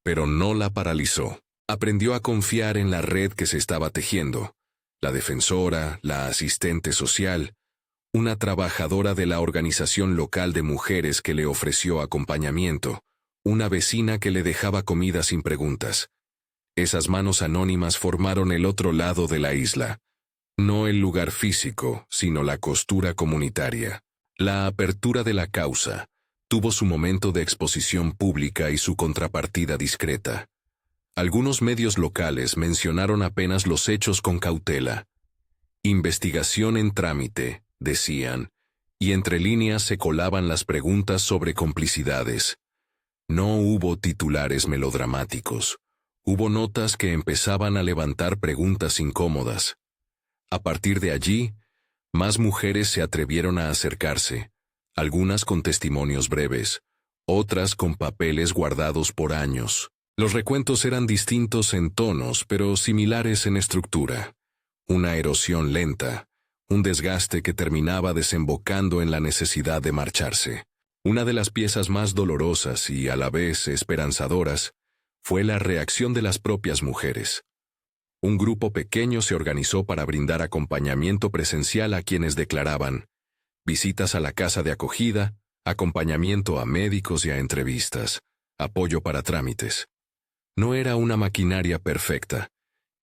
pero no la paralizó. Aprendió a confiar en la red que se estaba tejiendo. La defensora, la asistente social, una trabajadora de la organización local de mujeres que le ofreció acompañamiento, una vecina que le dejaba comida sin preguntas. Esas manos anónimas formaron el otro lado de la isla. No el lugar físico, sino la costura comunitaria. La apertura de la causa tuvo su momento de exposición pública y su contrapartida discreta. Algunos medios locales mencionaron apenas los hechos con cautela. Investigación en trámite, decían, y entre líneas se colaban las preguntas sobre complicidades. No hubo titulares melodramáticos. Hubo notas que empezaban a levantar preguntas incómodas. A partir de allí, más mujeres se atrevieron a acercarse, algunas con testimonios breves, otras con papeles guardados por años. Los recuentos eran distintos en tonos, pero similares en estructura. Una erosión lenta, un desgaste que terminaba desembocando en la necesidad de marcharse. Una de las piezas más dolorosas y a la vez esperanzadoras fue la reacción de las propias mujeres. Un grupo pequeño se organizó para brindar acompañamiento presencial a quienes declaraban visitas a la casa de acogida, acompañamiento a médicos y a entrevistas, apoyo para trámites. No era una maquinaria perfecta,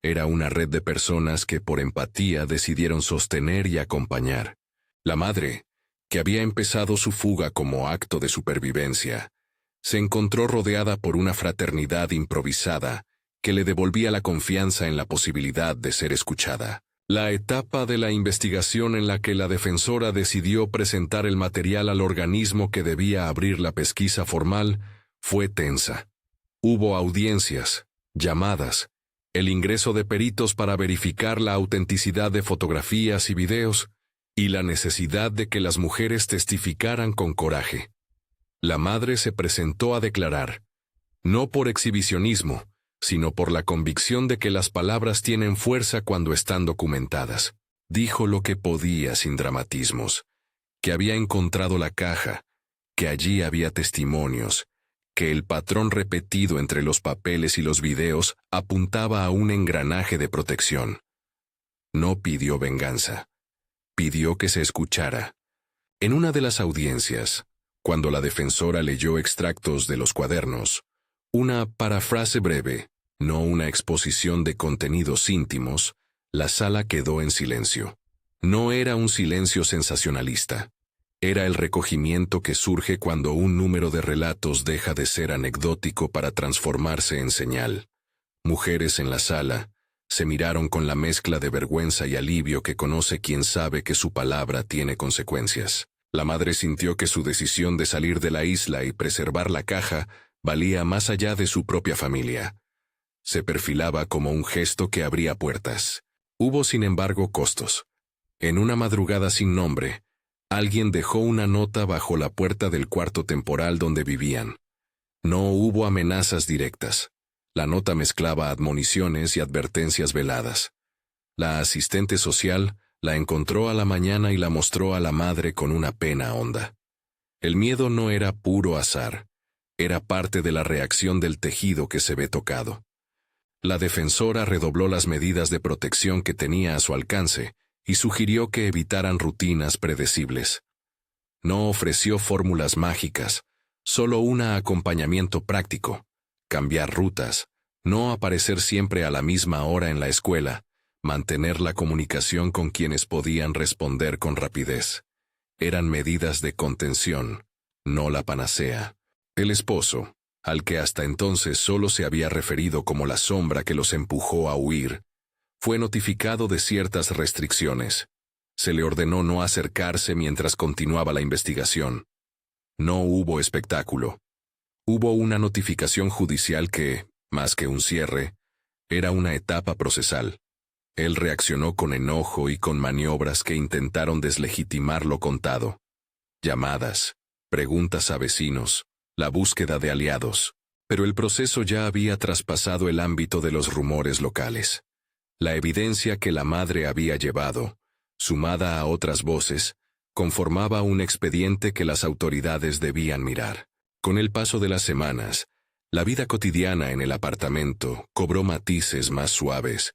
era una red de personas que por empatía decidieron sostener y acompañar. La madre, que había empezado su fuga como acto de supervivencia, se encontró rodeada por una fraternidad improvisada que le devolvía la confianza en la posibilidad de ser escuchada. La etapa de la investigación en la que la defensora decidió presentar el material al organismo que debía abrir la pesquisa formal fue tensa. Hubo audiencias, llamadas, el ingreso de peritos para verificar la autenticidad de fotografías y videos, y la necesidad de que las mujeres testificaran con coraje. La madre se presentó a declarar, no por exhibicionismo, sino por la convicción de que las palabras tienen fuerza cuando están documentadas. Dijo lo que podía sin dramatismos, que había encontrado la caja, que allí había testimonios, que el patrón repetido entre los papeles y los videos apuntaba a un engranaje de protección. No pidió venganza, pidió que se escuchara. En una de las audiencias, cuando la defensora leyó extractos de los cuadernos, Una parafrase breve, no una exposición de contenidos íntimos, la sala quedó en silencio. No era un silencio sensacionalista. Era el recogimiento que surge cuando un número de relatos deja de ser anecdótico para transformarse en señal. Mujeres en la sala se miraron con la mezcla de vergüenza y alivio que conoce quien sabe que su palabra tiene consecuencias. La madre sintió que su decisión de salir de la isla y preservar la caja valía más allá de su propia familia. Se perfilaba como un gesto que abría puertas. Hubo, sin embargo, costos. En una madrugada sin nombre, alguien dejó una nota bajo la puerta del cuarto temporal donde vivían. No hubo amenazas directas. La nota mezclaba admoniciones y advertencias veladas. La asistente social la encontró a la mañana y la mostró a la madre con una pena honda. El miedo no era puro azar, era parte de la reacción del tejido que se ve tocado. La defensora redobló las medidas de protección que tenía a su alcance y sugirió que evitaran rutinas predecibles. No ofreció fórmulas mágicas, solo un acompañamiento práctico. Cambiar rutas, no aparecer siempre a la misma hora en la escuela, mantener la comunicación con quienes podían responder con rapidez. Eran medidas de contención, no la panacea. El esposo, al que hasta entonces solo se había referido como la sombra que los empujó a huir, fue notificado de ciertas restricciones. Se le ordenó no acercarse mientras continuaba la investigación. No hubo espectáculo. Hubo una notificación judicial que, más que un cierre, era una etapa procesal. Él reaccionó con enojo y con maniobras que intentaron deslegitimar lo contado. Llamadas, preguntas a vecinos, la búsqueda de aliados. Pero el proceso ya había traspasado el ámbito de los rumores locales. La evidencia que la madre había llevado, sumada a otras voces, conformaba un expediente que las autoridades debían mirar. Con el paso de las semanas, la vida cotidiana en el apartamento cobró matices más suaves.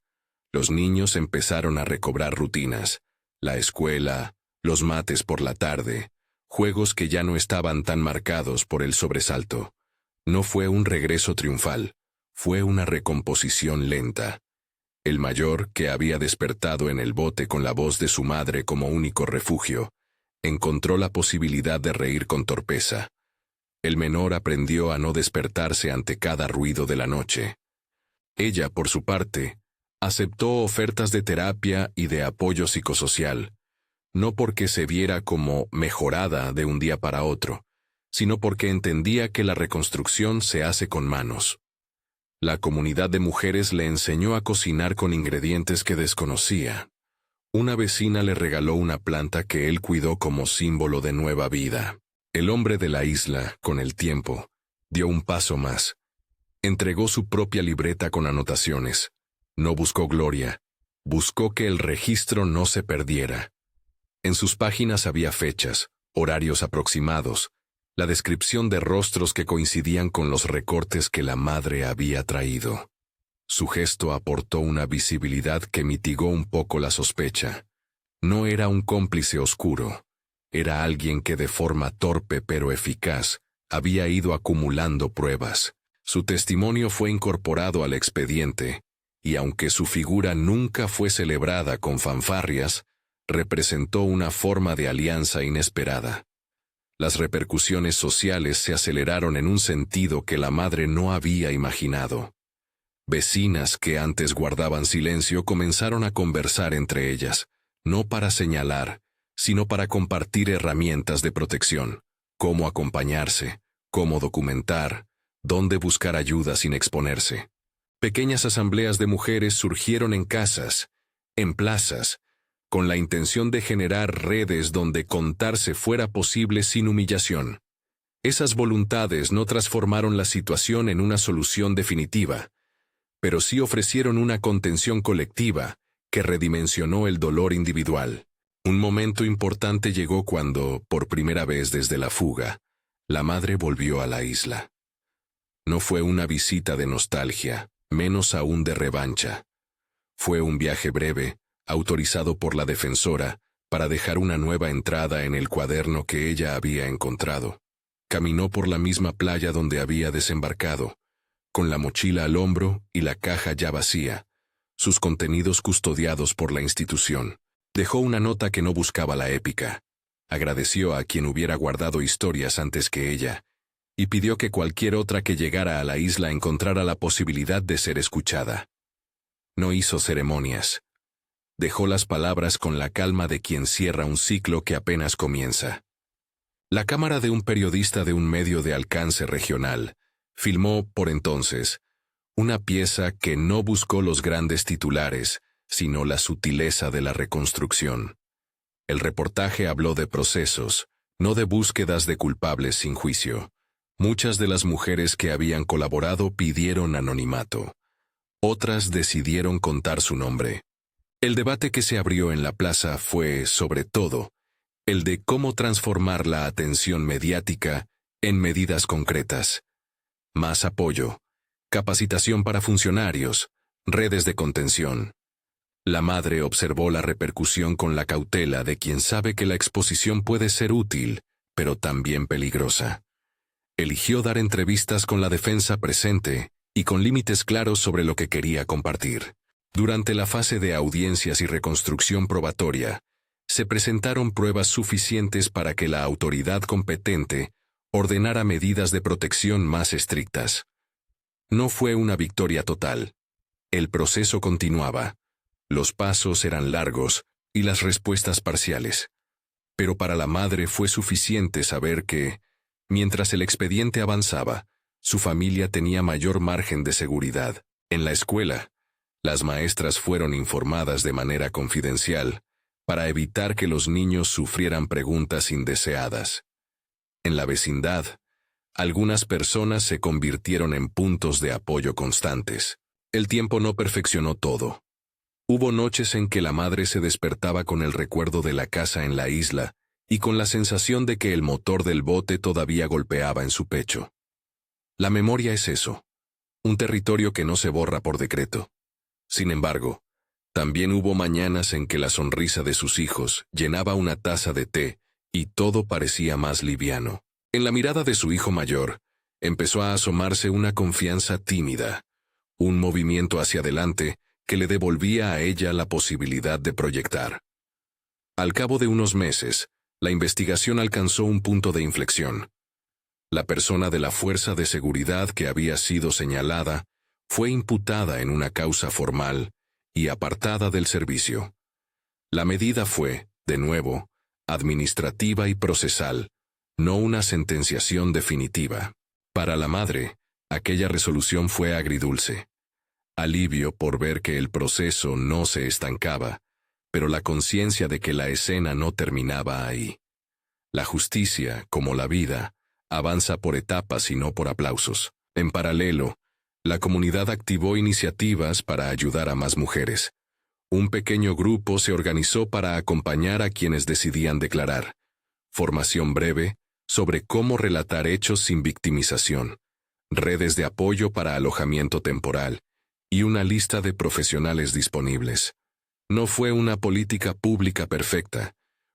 Los niños empezaron a recobrar rutinas, la escuela, los mates por la tarde, juegos que ya no estaban tan marcados por el sobresalto. No fue un regreso triunfal, fue una recomposición lenta. El mayor, que había despertado en el bote con la voz de su madre como único refugio, encontró la posibilidad de reír con torpeza. El menor aprendió a no despertarse ante cada ruido de la noche. Ella, por su parte, aceptó ofertas de terapia y de apoyo psicosocial, no porque se viera como mejorada de un día para otro, sino porque entendía que la reconstrucción se hace con manos. La comunidad de mujeres le enseñó a cocinar con ingredientes que desconocía. Una vecina le regaló una planta que él cuidó como símbolo de nueva vida. El hombre de la isla, con el tiempo, dio un paso más. Entregó su propia libreta con anotaciones. No buscó gloria, buscó que el registro no se perdiera. En sus páginas había fechas, horarios aproximados, la descripción de rostros que coincidían con los recortes que la madre había traído. Su gesto aportó una visibilidad que mitigó un poco la sospecha. No era un cómplice oscuro, era alguien que de forma torpe pero eficaz había ido acumulando pruebas. Su testimonio fue incorporado al expediente, y aunque su figura nunca fue celebrada con fanfarrias, representó una forma de alianza inesperada. Las repercusiones sociales se aceleraron en un sentido que la madre no había imaginado. Vecinas que antes guardaban silencio comenzaron a conversar entre ellas, no para señalar, sino para compartir herramientas de protección, cómo acompañarse, cómo documentar, dónde buscar ayuda sin exponerse. Pequeñas asambleas de mujeres surgieron en casas, en plazas, con la intención de generar redes donde contarse fuera posible sin humillación. Esas voluntades no transformaron la situación en una solución definitiva, pero sí ofrecieron una contención colectiva que redimensionó el dolor individual. Un momento importante llegó cuando, por primera vez desde la fuga, la madre volvió a la isla. No fue una visita de nostalgia, menos aún de revancha. Fue un viaje breve, autorizado por la defensora, para dejar una nueva entrada en el cuaderno que ella había encontrado. Caminó por la misma playa donde había desembarcado. con la mochila al hombro y la caja ya vacía, sus contenidos custodiados por la institución. Dejó una nota que no buscaba la épica. Agradeció a quien hubiera guardado historias antes que ella, y pidió que cualquier otra que llegara a la isla encontrara la posibilidad de ser escuchada. No hizo ceremonias. Dejó las palabras con la calma de quien cierra un ciclo que apenas comienza. La cámara de un periodista de un medio de alcance regional filmó, por entonces, una pieza que no buscó los grandes titulares, sino la sutileza de la reconstrucción. El reportaje habló de procesos, no de búsquedas de culpables sin juicio. Muchas de las mujeres que habían colaborado pidieron anonimato. Otras decidieron contar su nombre. El debate que se abrió en la plaza fue, sobre todo, el de cómo transformar la atención mediática en medidas concretas. Más apoyo, capacitación para funcionarios, redes de contención. La madre observó la repercusión con la cautela de quien sabe que la exposición puede ser útil, pero también peligrosa. Eligió dar entrevistas con la defensa presente y con límites claros sobre lo que quería compartir. Durante la fase de audiencias y reconstrucción probatoria, se presentaron pruebas suficientes para que la autoridad competente ordenara medidas de protección más estrictas. No fue una victoria total. El proceso continuaba. Los pasos eran largos y las respuestas parciales. Pero para la madre fue suficiente saber que, mientras el expediente avanzaba, su familia tenía mayor margen de seguridad. En la escuela, las maestras fueron informadas de manera confidencial para evitar que los niños sufrieran preguntas indeseadas. En la vecindad, algunas personas se convirtieron en puntos de apoyo constantes. El tiempo no perfeccionó todo. Hubo noches en que la madre se despertaba con el recuerdo de la casa en la isla y con la sensación de que el motor del bote todavía golpeaba en su pecho. La memoria es eso, un territorio que no se borra por decreto. Sin embargo, también hubo mañanas en que la sonrisa de sus hijos llenaba una taza de té y todo parecía más liviano. En la mirada de su hijo mayor, empezó a asomarse una confianza tímida, un movimiento hacia adelante que le devolvía a ella la posibilidad de proyectar. Al cabo de unos meses, la investigación alcanzó un punto de inflexión. La persona de la fuerza de seguridad que había sido señalada fue imputada en una causa formal y apartada del servicio. La medida fue, de nuevo, administrativa y procesal, no una sentenciación definitiva. Para la madre, aquella resolución fue agridulce. Alivio por ver que el proceso no se estancaba, pero la conciencia de que la escena no terminaba ahí. La justicia, como la vida, avanza por etapas y no por aplausos. En paralelo, la comunidad activó iniciativas para ayudar a más mujeres. Un pequeño grupo se organizó para acompañar a quienes decidían declarar. Formación breve sobre cómo relatar hechos sin victimización. Redes de apoyo para alojamiento temporal. Y una lista de profesionales disponibles. No fue una política pública perfecta.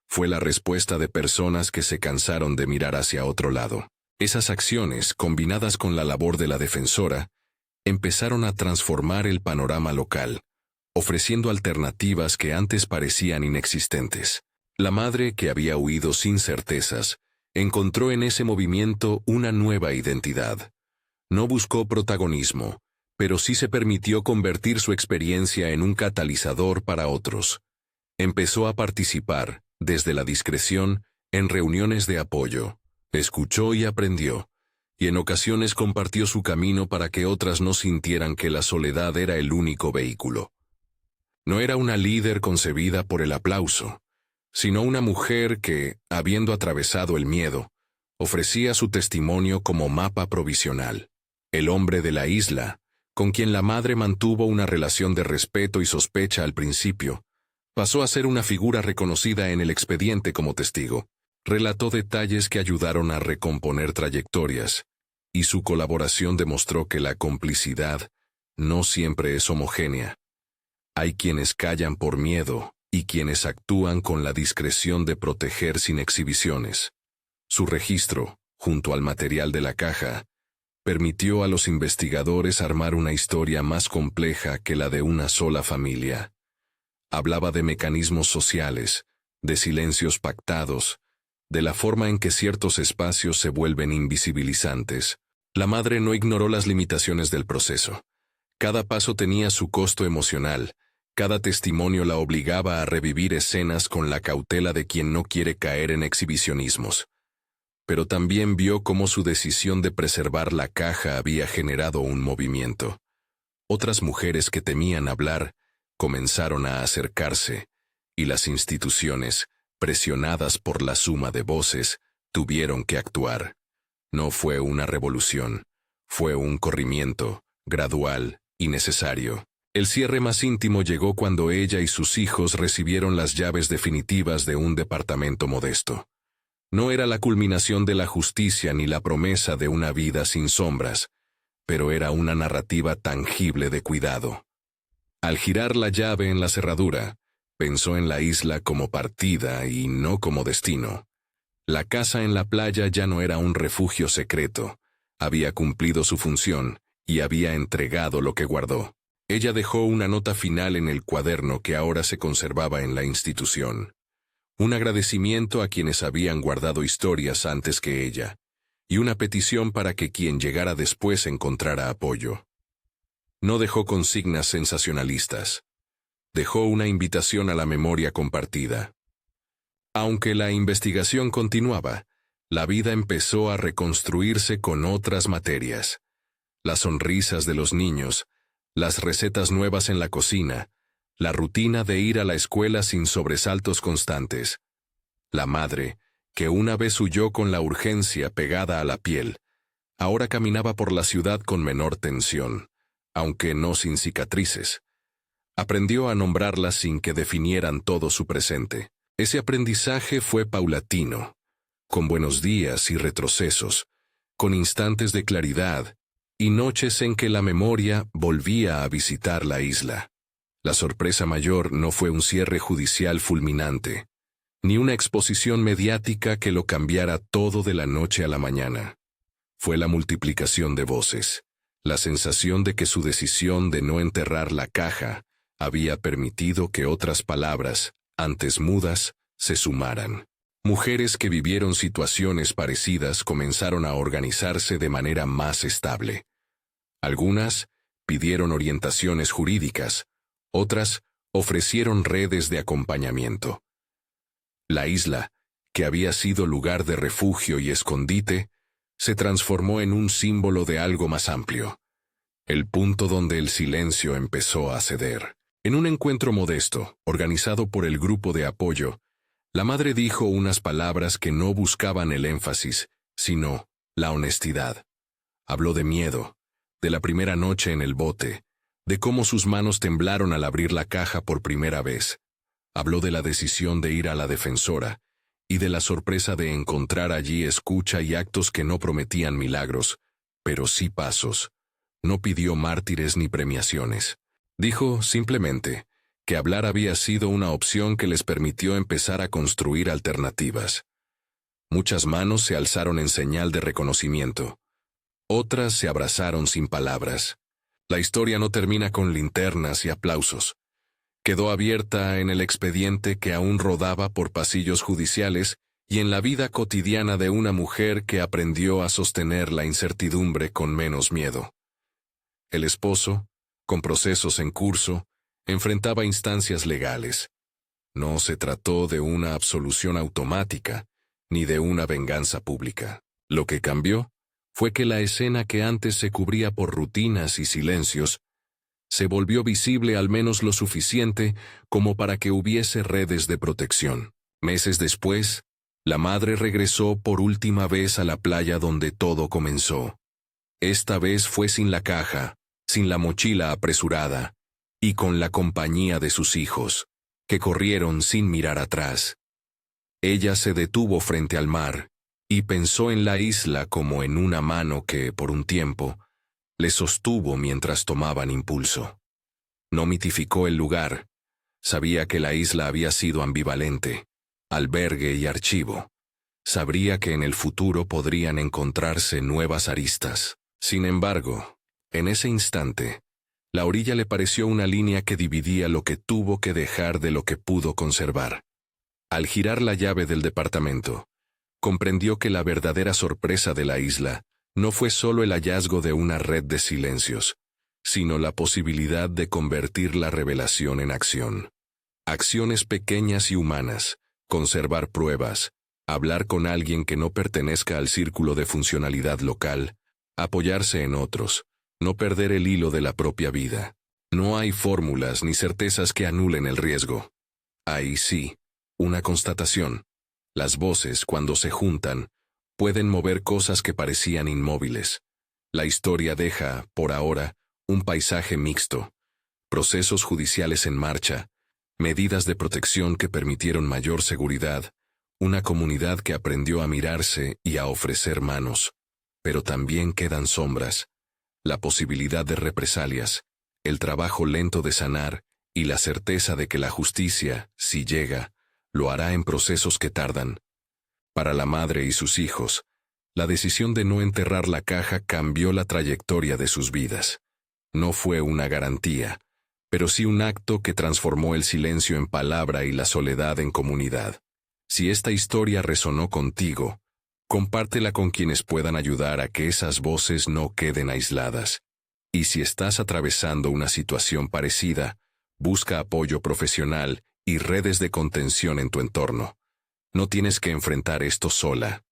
Fue la respuesta de personas que se cansaron de mirar hacia otro lado. Esas acciones, combinadas con la labor de la defensora, empezaron a transformar el panorama local, ofreciendo alternativas que antes parecían inexistentes. La madre, que había huido sin certezas, encontró en ese movimiento una nueva identidad. No buscó protagonismo, pero sí se permitió convertir su experiencia en un catalizador para otros. Empezó a participar, desde la discreción, en reuniones de apoyo. Escuchó y aprendió, y en ocasiones compartió su camino para que otras no sintieran que la soledad era el único vehículo. No era una líder concebida por el aplauso, sino una mujer que, habiendo atravesado el miedo, ofrecía su testimonio como mapa provisional. El hombre de la isla, con quien la madre mantuvo una relación de respeto y sospecha al principio, pasó a ser una figura reconocida en el expediente como testigo. Relató detalles que ayudaron a recomponer trayectorias, y su colaboración demostró que la complicidad no siempre es homogénea. Hay quienes callan por miedo y quienes actúan con la discreción de proteger sin exhibiciones. Su registro, junto al material de la caja, permitió a los investigadores armar una historia más compleja que la de una sola familia. Hablaba de mecanismos sociales, de silencios pactados, de la forma en que ciertos espacios se vuelven invisibilizantes. La madre no ignoró las limitaciones del proceso. Cada paso tenía su costo emocional, cada testimonio la obligaba a revivir escenas con la cautela de quien no quiere caer en exhibicionismos. Pero también vio cómo su decisión de preservar la caja había generado un movimiento. Otras mujeres que temían hablar comenzaron a acercarse, y las instituciones, presionadas por la suma de voces, tuvieron que actuar. No fue una revolución, fue un corrimiento, gradual y necesario. El cierre más íntimo llegó cuando ella y sus hijos recibieron las llaves definitivas de un departamento modesto. No era la culminación de la justicia ni la promesa de una vida sin sombras, pero era una narrativa tangible de cuidado. Al girar la llave en la cerradura, pensó en la isla como partida y no como destino. La casa en la playa ya no era un refugio secreto, había cumplido su función y había entregado lo que guardó. Ella dejó una nota final en el cuaderno que ahora se conservaba en la institución. Un agradecimiento a quienes habían guardado historias antes que ella, y una petición para que quien llegara después encontrara apoyo. No dejó consignas sensacionalistas. Dejó una invitación a la memoria compartida. Aunque la investigación continuaba, la vida empezó a reconstruirse con otras materias. Las sonrisas de los niños, las recetas nuevas en la cocina, la rutina de ir a la escuela sin sobresaltos constantes. La madre, que una vez huyó con la urgencia pegada a la piel, ahora caminaba por la ciudad con menor tensión, aunque no sin cicatrices. Aprendió a nombrarlas sin que definieran todo su presente. Ese aprendizaje fue paulatino, con buenos días y retrocesos, con instantes de claridad y noches en que la memoria volvía a visitar la isla. La sorpresa mayor no fue un cierre judicial fulminante, ni una exposición mediática que lo cambiara todo de la noche a la mañana. Fue la multiplicación de voces, la sensación de que su decisión de no enterrar la caja había permitido que otras palabras, antes mudas, se sumaran. Mujeres que vivieron situaciones parecidas comenzaron a organizarse de manera más estable. Algunas pidieron orientaciones jurídicas, otras ofrecieron redes de acompañamiento. La isla, que había sido lugar de refugio y escondite, se transformó en un símbolo de algo más amplio. El punto donde el silencio empezó a ceder. En un encuentro modesto, organizado por el grupo de apoyo, la madre dijo unas palabras que no buscaban el énfasis, sino la honestidad. Habló de miedo, de la primera noche en el bote, de cómo sus manos temblaron al abrir la caja por primera vez. Habló de la decisión de ir a la defensora, y de la sorpresa de encontrar allí escucha y actos que no prometían milagros, pero sí pasos. No pidió mártires ni premiaciones. Dijo, simplemente, que hablar había sido una opción que les permitió empezar a construir alternativas. Muchas manos se alzaron en señal de reconocimiento. Otras se abrazaron sin palabras. La historia no termina con linternas y aplausos. Quedó abierta en el expediente que aún rodaba por pasillos judiciales y en la vida cotidiana de una mujer que aprendió a sostener la incertidumbre con menos miedo. El esposo, con procesos en curso, enfrentaba instancias legales. No se trató de una absolución automática, ni de una venganza pública. Lo que cambió fue que la escena que antes se cubría por rutinas y silencios se volvió visible al menos lo suficiente como para que hubiese redes de protección. Meses después, la madre regresó por última vez a la playa donde todo comenzó. Esta vez fue sin la caja, sin la mochila apresurada, y con la compañía de sus hijos, que corrieron sin mirar atrás. Ella se detuvo frente al mar, y pensó en la isla como en una mano que, por un tiempo, le sostuvo mientras tomaban impulso. No mitificó el lugar. Sabía que la isla había sido ambivalente, albergue y archivo. Sabría que en el futuro podrían encontrarse nuevas aristas. Sin embargo, en ese instante, la orilla le pareció una línea que dividía lo que tuvo que dejar de lo que pudo conservar. Al girar la llave del departamento, comprendió que la verdadera sorpresa de la isla no fue solo el hallazgo de una red de silencios, sino la posibilidad de convertir la revelación en acción. Acciones pequeñas y humanas, conservar pruebas, hablar con alguien que no pertenezca al círculo de funcionalidad local, apoyarse en otros, no perder el hilo de la propia vida. No hay fórmulas ni certezas que anulen el riesgo. Hay sí, una constatación. Las voces, cuando se juntan, pueden mover cosas que parecían inmóviles. La historia deja, por ahora, un paisaje mixto. Procesos judiciales en marcha, medidas de protección que permitieron mayor seguridad, una comunidad que aprendió a mirarse y a ofrecer manos. Pero también quedan sombras, la posibilidad de represalias, el trabajo lento de sanar y la certeza de que la justicia, si llega, lo hará en procesos que tardan. Para la madre y sus hijos, la decisión de no enterrar la caja cambió la trayectoria de sus vidas. No fue una garantía, pero sí un acto que transformó el silencio en palabra y la soledad en comunidad. Si esta historia resonó contigo, compártela con quienes puedan ayudar a que esas voces no queden aisladas. Y si estás atravesando una situación parecida, busca apoyo profesional y redes de contención en tu entorno. No tienes que enfrentar esto sola.